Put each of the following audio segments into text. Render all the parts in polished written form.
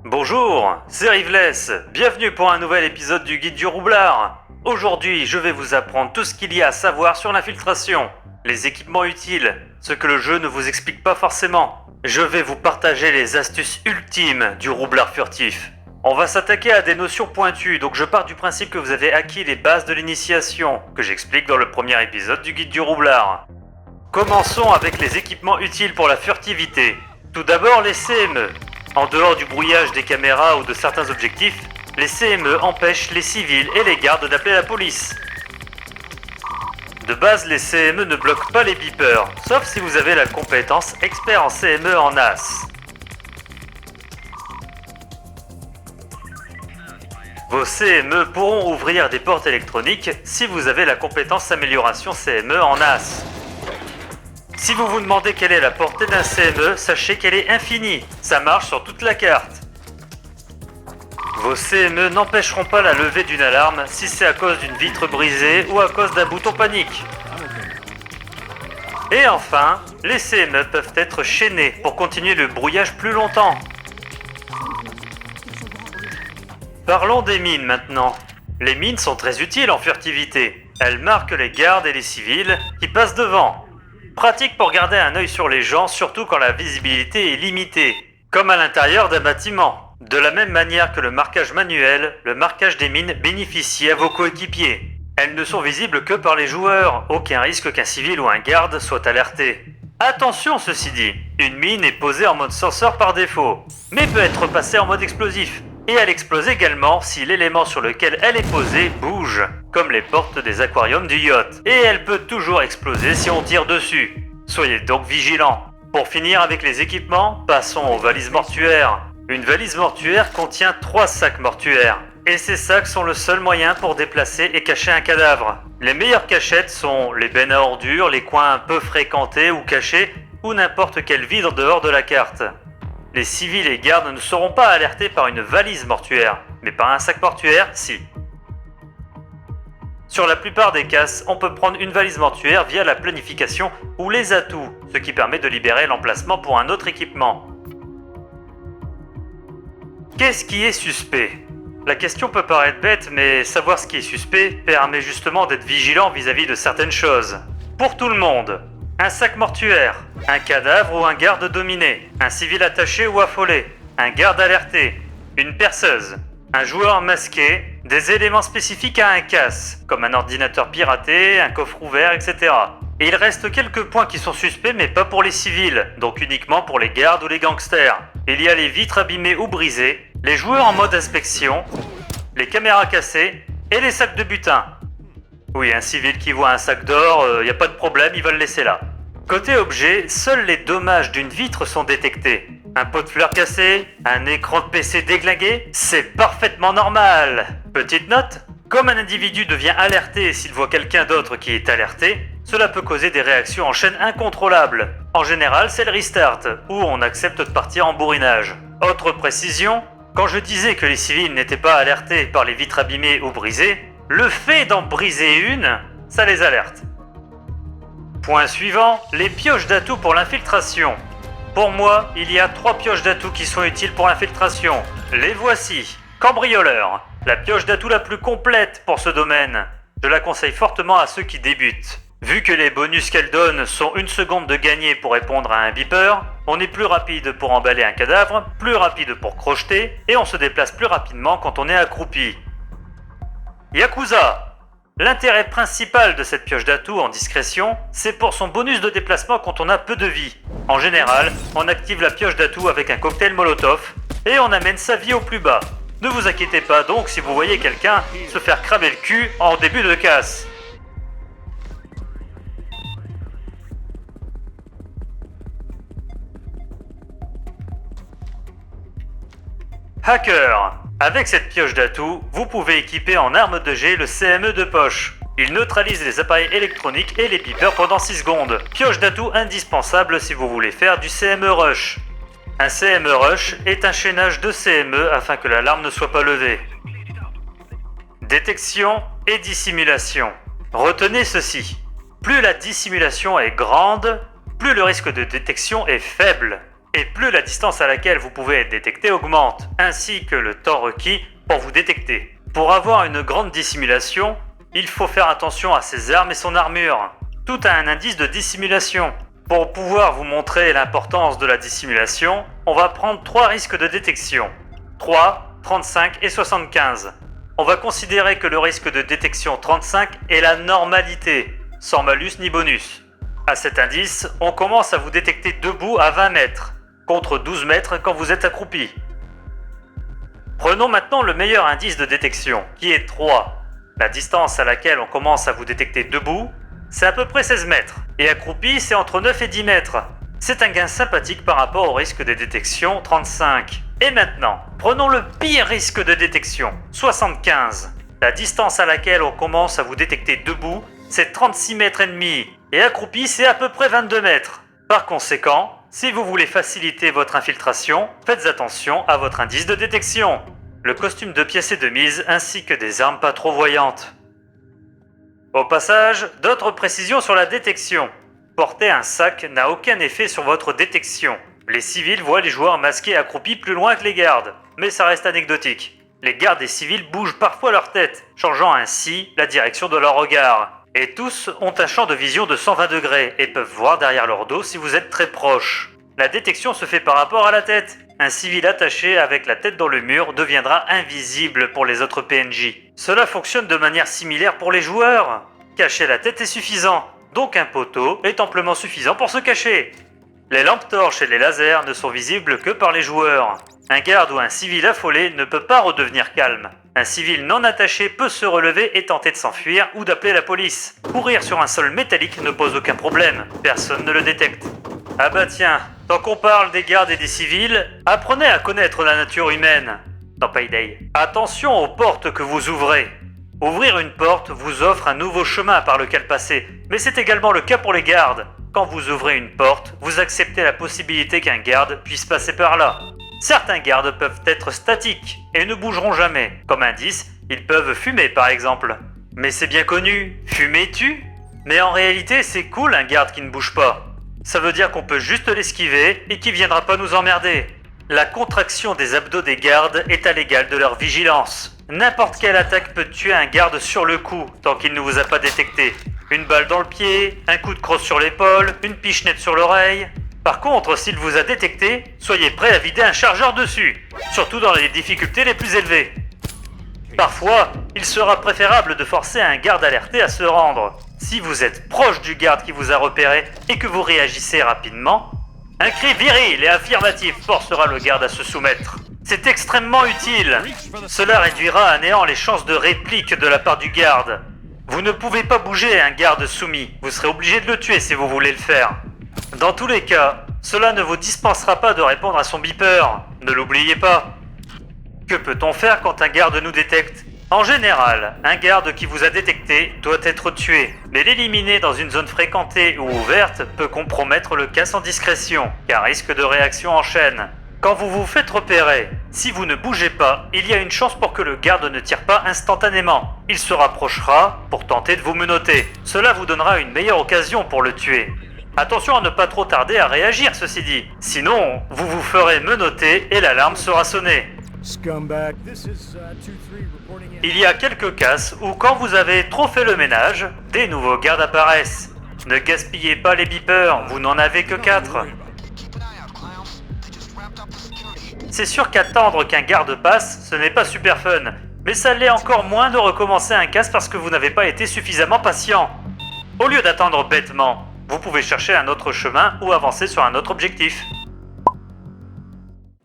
Bonjour, c'est Riveless, bienvenue pour un nouvel épisode du Guide du Roublard. Aujourd'hui, je vais vous apprendre tout ce qu'il y a à savoir sur l'infiltration, les équipements utiles, ce que le jeu ne vous explique pas forcément. Je vais vous partager les astuces ultimes du roublard furtif. On va s'attaquer à des notions pointues, donc je pars du principe que vous avez acquis les bases de l'initiation, que j'explique dans le premier épisode du Guide du Roublard. Commençons avec les équipements utiles pour la furtivité. Tout d'abord les CME. En dehors du brouillage des caméras ou de certains objectifs, les CME empêchent les civils et les gardes d'appeler la police. De base, les CME ne bloquent pas les beepers, sauf si vous avez la compétence expert en CME en as. Vos CME pourront ouvrir des portes électroniques si vous avez la compétence amélioration CME en as. Si vous vous demandez quelle est la portée d'un CME, sachez qu'elle est infinie, ça marche sur toute la carte. Vos CME n'empêcheront pas la levée d'une alarme si c'est à cause d'une vitre brisée ou à cause d'un bouton panique. Et enfin, les CME peuvent être chaînés pour continuer le brouillage plus longtemps. Parlons des mines maintenant. Les mines sont très utiles en furtivité. Elles marquent les gardes et les civils qui passent devant. Pratique pour garder un œil sur les gens, surtout quand la visibilité est limitée, comme à l'intérieur d'un bâtiment. De la même manière que le marquage manuel, le marquage des mines bénéficie à vos coéquipiers. Elles ne sont visibles que par les joueurs, aucun risque qu'un civil ou un garde soit alerté. Attention ceci dit, une mine est posée en mode senseur par défaut, mais peut être passée en mode explosif. Et elle explose également si l'élément sur lequel elle est posée bouge, comme les portes des aquariums du yacht. Et elle peut toujours exploser si on tire dessus. Soyez donc vigilants. Pour finir avec les équipements, passons aux valises mortuaires. Une valise mortuaire contient 3 sacs mortuaires. Et ces sacs sont le seul moyen pour déplacer et cacher un cadavre. Les meilleures cachettes sont les bennes à ordures, les coins peu fréquentés ou cachés, ou n'importe quel vide en dehors de la carte. Les civils et gardes ne seront pas alertés par une valise mortuaire, mais par un sac mortuaire, si. Sur la plupart des casses, on peut prendre une valise mortuaire via la planification ou les atouts, ce qui permet de libérer l'emplacement pour un autre équipement. Qu'est-ce qui est suspect ? La question peut paraître bête, mais savoir ce qui est suspect permet justement d'être vigilant vis-à-vis de certaines choses. Pour tout le monde, un sac mortuaire, un cadavre ou un garde dominé, un civil attaché ou affolé, un garde alerté, une perceuse, un joueur masqué, des éléments spécifiques à un casse, comme un ordinateur piraté, un coffre ouvert, etc. Et il reste quelques points qui sont suspects mais pas pour les civils, donc uniquement pour les gardes ou les gangsters. Il y a les vitres abîmées ou brisées, les joueurs en mode inspection, les caméras cassées et les sacs de butin. Oui, un civil qui voit un sac d'or, y a pas de problème, il va le laisser là. Côté objet, seuls les dommages d'une vitre sont détectés. Un pot de fleurs cassé, un écran de PC déglingué, c'est parfaitement normal. Petite note, comme un individu devient alerté s'il voit quelqu'un d'autre qui est alerté, cela peut causer des réactions en chaîne incontrôlables. En général, c'est le restart, où on accepte de partir en bourrinage. Autre précision, quand je disais que les civils n'étaient pas alertés par les vitres abîmées ou brisées, le fait d'en briser une, ça les alerte. Point suivant, les pioches d'atouts pour l'infiltration. Pour moi, il y a 3 pioches d'atouts qui sont utiles pour l'infiltration. Les voici. Cambrioleur, la pioche d'atout la plus complète pour ce domaine. Je la conseille fortement à ceux qui débutent. Vu que les bonus qu'elle donne sont 1 seconde de gagner pour répondre à un beeper, on est plus rapide pour emballer un cadavre, plus rapide pour crocheter, et on se déplace plus rapidement quand on est accroupi. Yakuza. L'intérêt principal de cette pioche d'atout en discrétion, c'est pour son bonus de déplacement quand on a peu de vie. En général, on active la pioche d'atout avec un cocktail Molotov et on amène sa vie au plus bas. Ne vous inquiétez pas donc si vous voyez quelqu'un se faire cramer le cul en début de casse. Hacker. Avec cette pioche d'atout, vous pouvez équiper en arme de jet le CME de poche. Il neutralise les appareils électroniques et les beepers pendant 6 secondes. Pioche d'atout indispensable si vous voulez faire du CME rush. Un CME rush est un chaînage de CME afin que l'alarme ne soit pas levée. Détection et dissimulation. Retenez ceci. Plus la dissimulation est grande, plus le risque de détection est faible. et plus la distance à laquelle vous pouvez être détecté augmente, ainsi que le temps requis pour vous détecter. Pour avoir une grande dissimulation, il faut faire attention à ses armes et son armure. Tout a un indice de dissimulation. Pour pouvoir vous montrer l'importance de la dissimulation, on va prendre 3 risques de détection. 3, 35 et 75. On va considérer que le risque de détection 35 est la normalité, sans malus ni bonus. À cet indice, on commence à vous détecter debout à 20 mètres, contre 12 mètres quand vous êtes accroupi. Prenons maintenant le meilleur indice de détection, qui est 3. La distance à laquelle on commence à vous détecter debout, c'est à peu près 16 mètres, et accroupi, c'est entre 9 et 10 mètres. C'est un gain sympathique par rapport au risque de détection 35. Et maintenant, prenons le pire risque de détection, 75. La distance à laquelle on commence à vous détecter debout, c'est 36 mètres et demi, et accroupi, c'est à peu près 22 mètres. Par conséquent, si vous voulez faciliter votre infiltration, faites attention à votre indice de détection. Le costume de pièce est de mise, ainsi que des armes pas trop voyantes. Au passage, d'autres précisions sur la détection. Porter un sac n'a aucun effet sur votre détection. Les civils voient les joueurs masqués accroupis plus loin que les gardes, mais ça reste anecdotique. Les gardes et civils bougent parfois leur tête, changeant ainsi la direction de leur regard. Et tous ont un champ de vision de 120 degrés et peuvent voir derrière leur dos si vous êtes très proche. La détection se fait par rapport à la tête. Un civil attaché avec la tête dans le mur deviendra invisible pour les autres PNJ. Cela fonctionne de manière similaire pour les joueurs. Cacher la tête est suffisant, donc un poteau est amplement suffisant pour se cacher. Les lampes torches et les lasers ne sont visibles que par les joueurs. Un garde ou un civil affolé ne peut pas redevenir calme. Un civil non attaché peut se relever et tenter de s'enfuir ou d'appeler la police. Courir sur un sol métallique ne pose aucun problème, personne ne le détecte. Ah bah tiens, tant qu'on parle des gardes et des civils, apprenez à connaître la nature humaine dans Payday. Attention aux portes que vous ouvrez. Ouvrir une porte vous offre un nouveau chemin par lequel passer, mais c'est également le cas pour les gardes. Quand vous ouvrez une porte, vous acceptez la possibilité qu'un garde puisse passer par là. Certains gardes peuvent être statiques et ne bougeront jamais. Comme indice, ils peuvent fumer par exemple. Mais c'est bien connu, fumer tue. Mais en réalité, c'est cool un garde qui ne bouge pas. Ça veut dire qu'on peut juste l'esquiver et qu'il viendra pas nous emmerder. La contraction des abdos des gardes est à l'égal de leur vigilance. N'importe quelle attaque peut tuer un garde sur le coup tant qu'il ne vous a pas détecté. Une balle dans le pied, un coup de crosse sur l'épaule, une pichenette sur l'oreille. Par contre, s'il vous a détecté, soyez prêt à vider un chargeur dessus, surtout dans les difficultés les plus élevées. Parfois, il sera préférable de forcer un garde alerté à se rendre. Si vous êtes proche du garde qui vous a repéré et que vous réagissez rapidement, un cri viril et affirmatif forcera le garde à se soumettre. C'est extrêmement utile. Cela réduira à néant les chances de réplique de la part du garde. Vous ne pouvez pas bouger un garde soumis, vous serez obligé de le tuer si vous voulez le faire. Dans tous les cas, cela ne vous dispensera pas de répondre à son beeper, ne l'oubliez pas. Que peut-on faire quand un garde nous détecte ? En général, un garde qui vous a détecté doit être tué, mais l'éliminer dans une zone fréquentée ou ouverte peut compromettre le cas sans discrétion, car risque de réaction en chaîne. Quand vous vous faites repérer, si vous ne bougez pas, il y a une chance pour que le garde ne tire pas instantanément. Il se rapprochera pour tenter de vous menotter. Cela vous donnera une meilleure occasion pour le tuer. Attention à ne pas trop tarder à réagir, ceci dit. Sinon, vous vous ferez menotter et l'alarme sera sonnée. Il y a quelques casses où quand vous avez trop fait le ménage, des nouveaux gardes apparaissent. Ne gaspillez pas les beepers, vous n'en avez que 4. C'est sûr qu'attendre qu'un garde passe, ce n'est pas super fun, mais ça l'est encore moins de recommencer un casse parce que vous n'avez pas été suffisamment patient. Au lieu d'attendre bêtement, vous pouvez chercher un autre chemin ou avancer sur un autre objectif.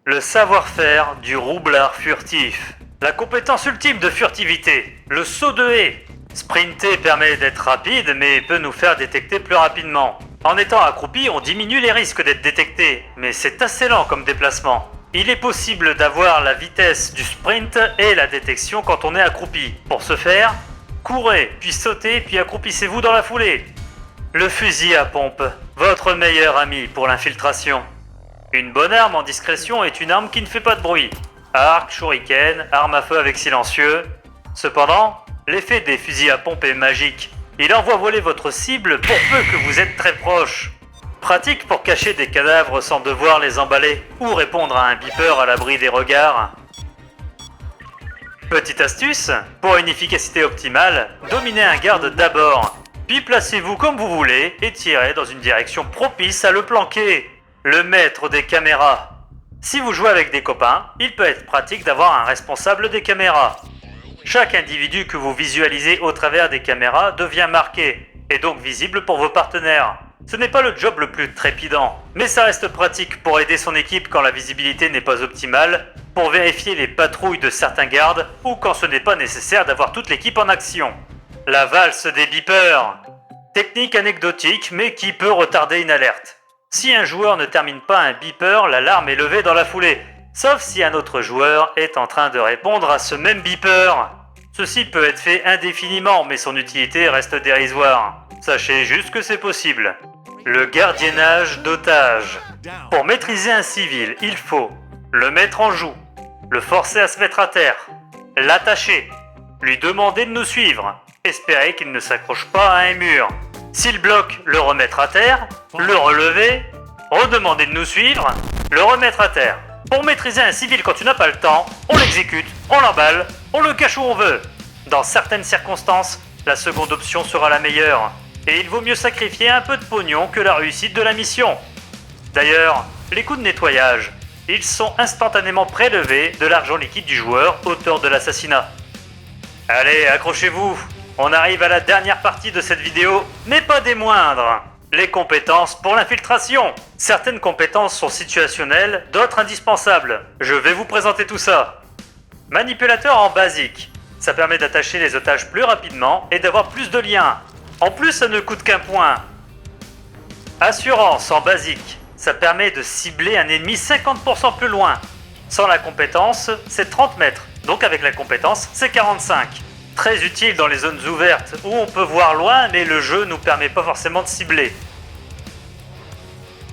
Le savoir-faire du roublard furtif. La compétence ultime de furtivité, le saut de haie. Sprinter permet d'être rapide mais peut nous faire détecter plus rapidement. En étant accroupi, on diminue les risques d'être détecté, mais c'est assez lent comme déplacement. Il est possible d'avoir la vitesse du sprint et la détection quand on est accroupi. Pour ce faire, courez, puis sautez, puis accroupissez-vous dans la foulée. Le fusil à pompe, votre meilleur ami pour l'infiltration. Une bonne arme en discrétion est une arme qui ne fait pas de bruit. Arc, shuriken, arme à feu avec silencieux. Cependant, l'effet des fusils à pompe est magique. Il envoie voler votre cible pour peu que vous êtes très proche. Pratique pour cacher des cadavres sans devoir les emballer ou répondre à un beeper à l'abri des regards. Petite astuce, pour une efficacité optimale, dominez un garde d'abord, puis placez-vous comme vous voulez et tirez dans une direction propice à le planquer. Le maître des caméras. Si vous jouez avec des copains, il peut être pratique d'avoir un responsable des caméras. Chaque individu que vous visualisez au travers des caméras devient marqué, et donc visible pour vos partenaires. Ce n'est pas le job le plus trépidant, mais ça reste pratique pour aider son équipe quand la visibilité n'est pas optimale, pour vérifier les patrouilles de certains gardes, ou quand ce n'est pas nécessaire d'avoir toute l'équipe en action. La valse des beepers. Technique anecdotique, mais qui peut retarder une alerte. Si un joueur ne termine pas un beeper, l'alarme est levée dans la foulée, sauf si un autre joueur est en train de répondre à ce même beeper. Ceci peut être fait indéfiniment, mais son utilité reste dérisoire. Sachez juste que c'est possible. Le gardiennage d'otages. Pour maîtriser un civil, il faut le mettre en joue, le forcer à se mettre à terre, l'attacher, lui demander de nous suivre, espérer qu'il ne s'accroche pas à un mur. S'il bloque, le remettre à terre, le relever, redemander de nous suivre, le remettre à terre. Pour maîtriser un civil quand tu n'as pas le temps, on l'exécute, on l'emballe, on le cache où on veut. Dans certaines circonstances, la seconde option sera la meilleure. Et il vaut mieux sacrifier un peu de pognon que la réussite de la mission. D'ailleurs, les coûts de nettoyage, ils sont instantanément prélevés de l'argent liquide du joueur, auteur de l'assassinat. Allez, accrochez-vous, on arrive à la dernière partie de cette vidéo, mais pas des moindres. Les compétences pour l'infiltration. Certaines compétences sont situationnelles, d'autres indispensables. Je vais vous présenter tout ça. Manipulateur en basique. Ça permet d'attacher les otages plus rapidement et d'avoir plus de liens. En plus, ça ne coûte qu'un point. Assurance en basique. Ça permet de cibler un ennemi 50% plus loin. Sans la compétence, c'est 30 mètres. Donc avec la compétence, c'est 45. Très utile dans les zones ouvertes où on peut voir loin mais le jeu nous permet pas forcément de cibler.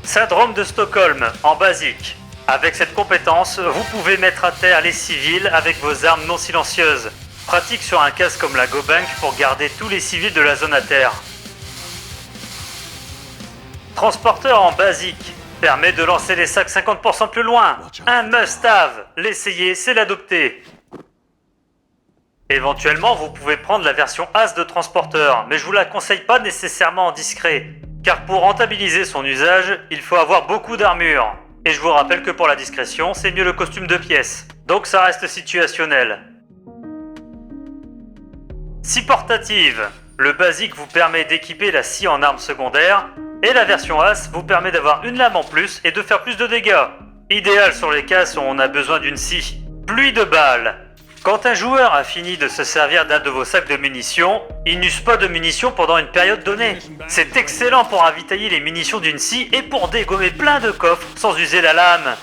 Syndrome de Stockholm en basique. Avec cette compétence, vous pouvez mettre à terre les civils avec vos armes non silencieuses. Pratique sur un casque comme la GoBank pour garder tous les civils de la zone à terre. Transporteur en basique. Permet de lancer les sacs 50% plus loin. Un must-have. L'essayer, c'est l'adopter. Éventuellement, vous pouvez prendre la version As de transporteur, mais je vous la conseille pas nécessairement en discret, car pour rentabiliser son usage, il faut avoir beaucoup d'armure. Et je vous rappelle que pour la discrétion, c'est mieux le costume de pièce. Donc ça reste situationnel. Scie portative. Le basique vous permet d'équiper la scie en arme secondaire, et la version As vous permet d'avoir une lame en plus et de faire plus de dégâts. Idéal sur les casses où on a besoin d'une scie. Pluie de balles. Quand un joueur a fini de se servir d'un de vos sacs de munitions, il n'use pas de munitions pendant une période donnée. C'est excellent pour ravitailler les munitions d'une scie et pour dégommer plein de coffres sans user la lame.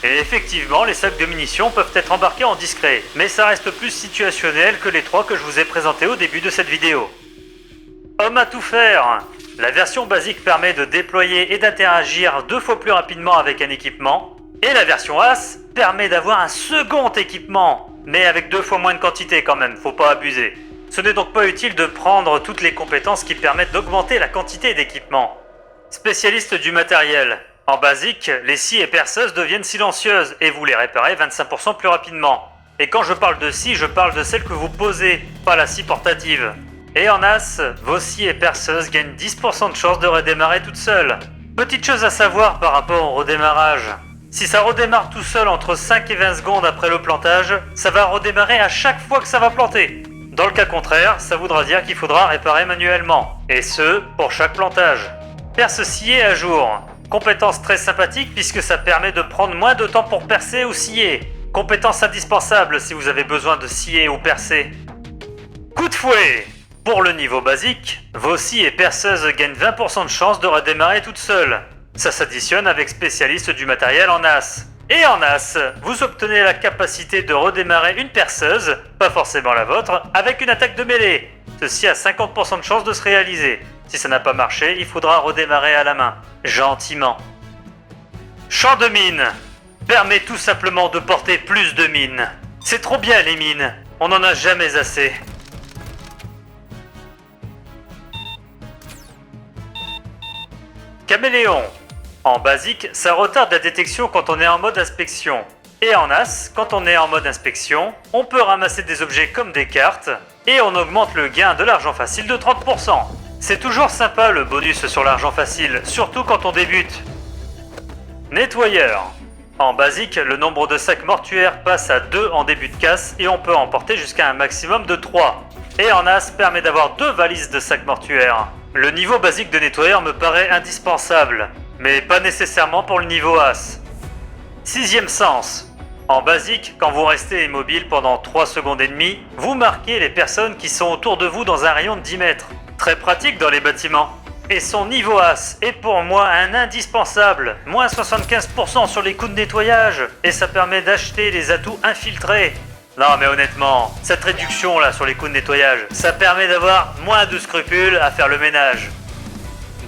Et effectivement, les sacs de munitions peuvent être embarqués en discret, mais ça reste plus situationnel que les trois que je vous ai présentés au début de cette vidéo. Homme à tout faire. La version basique permet de déployer et d'interagir 2 fois plus rapidement avec un équipement, et la version As permet d'avoir un second équipement, mais avec 2 fois moins de quantité quand même, faut pas abuser. Ce n'est donc pas utile de prendre toutes les compétences qui permettent d'augmenter la quantité d'équipement. Spécialiste du matériel. En basique, les scies et perceuses deviennent silencieuses et vous les réparez 25% plus rapidement. Et quand je parle de scie, je parle de celle que vous posez, pas la scie portative. Et en As, vos scies et perceuses gagnent 10% de chance de redémarrer toutes seules. Petite chose à savoir par rapport au redémarrage. Si ça redémarre tout seul entre 5 et 20 secondes après le plantage, ça va redémarrer à chaque fois que ça va planter. Dans le cas contraire, ça voudra dire qu'il faudra réparer manuellement. Et ce, pour chaque plantage. Perce sciée à jour. Compétence très sympathique puisque ça permet de prendre moins de temps pour percer ou scier. Compétence indispensable si vous avez besoin de scier ou percer. Coup de fouet. Pour le niveau basique, vos scies et perceuses gagnent 20% de chance de redémarrer toutes seules. Ça s'additionne avec spécialiste du matériel en As. Et en As, vous obtenez la capacité de redémarrer une perceuse, pas forcément la vôtre, avec une attaque de mêlée. Ceci a 50% de chance de se réaliser. Si ça n'a pas marché, il faudra redémarrer à la main. Gentiment. Champ de mine. Permet tout simplement de porter plus de mines. C'est trop bien les mines. On n'en a jamais assez. Caméléon. En basique, ça retarde la détection quand on est en mode inspection. Et en as, quand on est en mode inspection, on peut ramasser des objets comme des cartes et on augmente le gain de l'argent facile de 30%. C'est toujours sympa le bonus sur l'argent facile, surtout quand on débute. Nettoyeur. En basique, le nombre de sacs mortuaires passe à 2 en début de casse et on peut en porter jusqu'à un maximum de 3. Et en as permet d'avoir 2 valises de sacs mortuaires. Le niveau basique de nettoyeur me paraît indispensable, mais pas nécessairement pour le niveau as. Sixième sens. En basique, quand vous restez immobile pendant 3 secondes et demie, vous marquez les personnes qui sont autour de vous dans un rayon de 10 mètres. Très pratique dans les bâtiments. Et son niveau as est pour moi un indispensable, moins 75% sur les coûts de nettoyage, et ça permet d'acheter les atouts infiltrés. Non mais honnêtement, cette réduction là sur les coûts de nettoyage, ça permet d'avoir moins de scrupules à faire le ménage.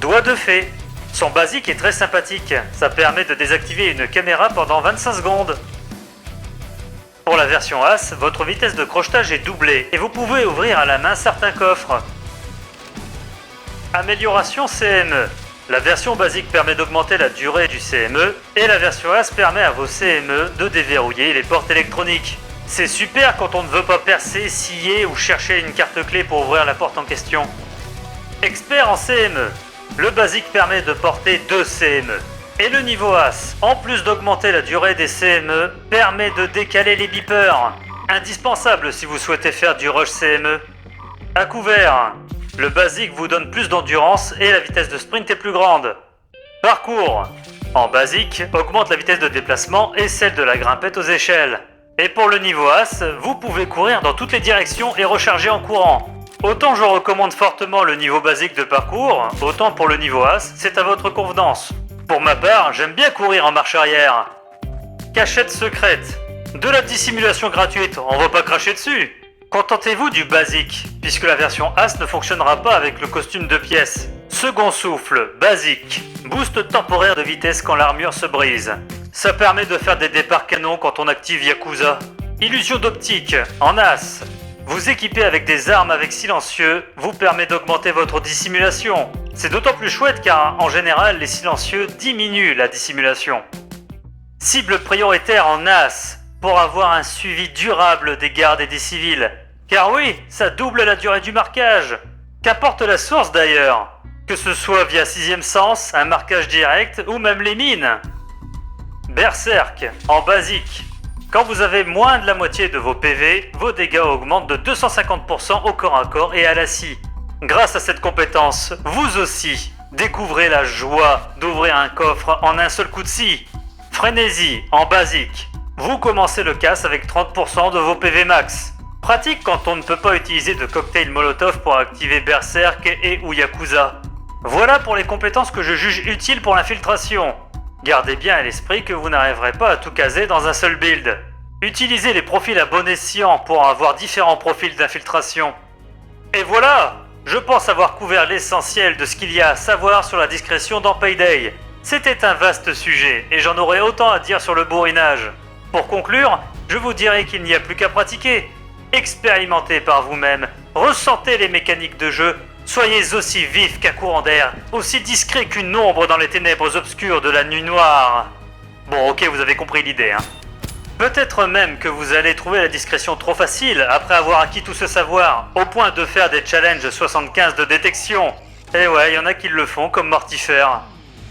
Doigt de fée. Son basique est très sympathique, ça permet de désactiver une caméra pendant 25 secondes. Pour la version as, votre vitesse de crochetage est doublée et vous pouvez ouvrir à la main certains coffres. Amélioration CME. La version basique permet d'augmenter la durée du CME et la version as permet à vos CME de déverrouiller les portes électroniques. C'est super quand on ne veut pas percer, scier ou chercher une carte clé pour ouvrir la porte en question. Expert en CME. Le basique permet de porter 2 CME. Et le niveau as, en plus d'augmenter la durée des CME, permet de décaler les beepers. Indispensable si vous souhaitez faire du rush CME. À couvert. Le basique vous donne plus d'endurance et la vitesse de sprint est plus grande. Parcours. En basique, augmente la vitesse de déplacement et celle de la grimpette aux échelles. Et pour le niveau as, vous pouvez courir dans toutes les directions et recharger en courant. Autant je recommande fortement le niveau basique de parcours, autant pour le niveau as, c'est à votre convenance. Pour ma part, j'aime bien courir en marche arrière. Cachette secrète. De la dissimulation gratuite, on va pas cracher dessus. Contentez-vous du basique, puisque la version as ne fonctionnera pas avec le costume de pièces. Second souffle, basique. Boost temporaire de vitesse quand l'armure se brise. Ça permet de faire des départs canons quand on active Yakuza. Illusion d'optique, en as. Vous équiper avec des armes avec silencieux vous permet d'augmenter votre dissimulation. C'est d'autant plus chouette car en général les silencieux diminuent la dissimulation. Cible prioritaire en as pour avoir un suivi durable des gardes et des civils. Car oui, ça double la durée du marquage. Qu'importe la source d'ailleurs. Que ce soit via sixième sens, un marquage direct ou même les mines. Berserk, en basique. Quand vous avez moins de la moitié de vos PV, vos dégâts augmentent de 250% au corps à corps et à la scie. Grâce à cette compétence, vous aussi, découvrez la joie d'ouvrir un coffre en un seul coup de scie. Frénésie, en basique. Vous commencez le casse avec 30% de vos PV max. Pratique quand on ne peut pas utiliser de cocktail Molotov pour activer Berserk et ou Yakuza. Voilà pour les compétences que je juge utiles pour l'infiltration. Gardez bien à l'esprit que vous n'arriverez pas à tout caser dans un seul build. Utilisez les profils à bon escient pour avoir différents profils d'infiltration. Et voilà, je pense avoir couvert l'essentiel de ce qu'il y a à savoir sur la discrétion dans Payday. C'était un vaste sujet et j'en aurais autant à dire sur le bourrinage. Pour conclure, je vous dirai qu'il n'y a plus qu'à pratiquer. Expérimentez par vous-même, ressentez les mécaniques de jeu. Soyez aussi vif qu'un courant d'air, aussi discret qu'une ombre dans les ténèbres obscures de la nuit noire. Bon ok, vous avez compris l'idée, hein. Peut-être même que vous allez trouver la discrétion trop facile après avoir acquis tout ce savoir, au point de faire des challenges 75 de détection. Et ouais, il y en a qui le font comme mortifère.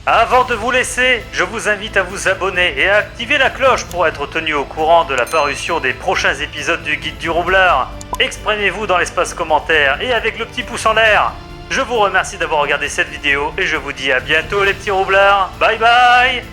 Avant de vous laisser, je vous invite à vous abonner et à activer la cloche pour être tenu au courant de la parution des prochains épisodes du Guide du Roublard. Exprimez-vous dans l'espace commentaire et avec le petit pouce en l'air. Je vous remercie d'avoir regardé cette vidéo et je vous dis à bientôt les petits roublards. Bye bye.